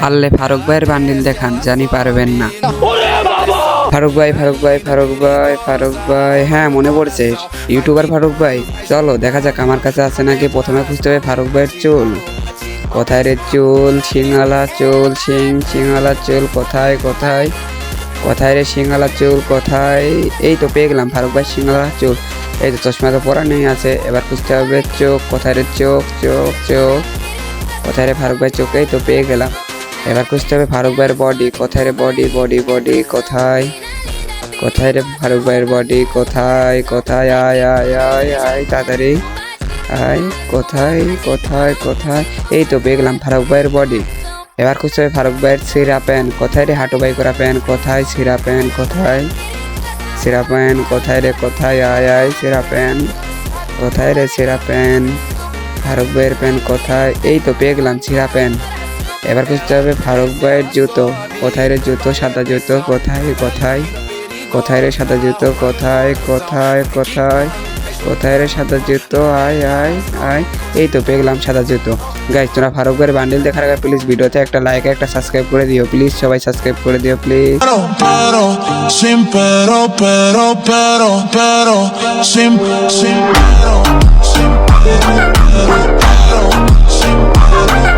পারলে ফারুক ভাইয়ের বান্ডিল দেখান, জানি পারবেন না। ফারুক ভাই, ফারুক ভাই, ফারুক ভাই, ফারুক ভাই, হ্যাঁ মনে পড়ছে, ইউটিউবার ফারুক ভাই। চলো দেখা যাক আমার কাছে আছে নাকি। প্রথমে খুঁজতে হবে ফারুক ভাইয়ের চুল। কোথায় রে চুল? সিংওয়ালা চুল, সিংওয়ালা চুল কোথায় কোথায় কোথায় রে সিংওয়ালা চুল কোথায়? এই তো পেয়ে গেলাম ফারুক ভাই সিংওয়ালা চুল। এই তো চশমা তো পরা নেই আছে। এবার খুঁজতে হবে চোখ। কোথায় রে চোখ? চোখ চোখ কোথায় রে ফারুক ভাই চোখ? এই তো পেয়ে গেলাম। এবার খুঁজতে হবে ফারুক ভাইয়ের বডি। কোথায় রে বডি? বডি বডি কোথায় কোথায় রে ফারুক ভাইয়ের বডি? কোথায় কোথায়? আয় আয় আয় আয় তাড়াতাড়ি আয়। কোথায় কোথায় কোথায়? এই তো পেয়ে গেলাম ফারুক ভাইয়ের বডি। এবার খুঁজতে হবে ফারুক ভাইয়ের সিরা প্যান। কোথায় রে হাঁটু বাই করা প্যান? কোথায় সিরা প্যান? কোথায় সিরা প্যান? কোথায় রে? কোথায়? আয় আয় সিরা প্যান। কোথায় রে সিরা প্যান? ফারুক ভাইয়ের প্যান কোথায়? এই তো পেয়ে গেলাম সিরা প্যান। এবার খুঁজতে হবে ফারুক ভাইয়ের জুতো। কোথায় রে জুতো? সাদা জুতো কোথায় কোথায় কোথায় রে সাদা জুতো? কোথায় কোথায় কোথায় কোথায় রে সাদা জুতো? আয় আয় আয়। এই তো পেয়ে গেলাম সাদা জুতো। গাইস, তোমরা ফারুক ভাইয়ের বান্ডিল দেখার আগে প্লিজ ভিডিওতে একটা লাইক, একটা সাবস্ক্রাইব করে দিও প্লিজ। সবাই সাবস্ক্রাইব করে দিও please. Pero, sin pero, sin pero, sin pero, sin pero.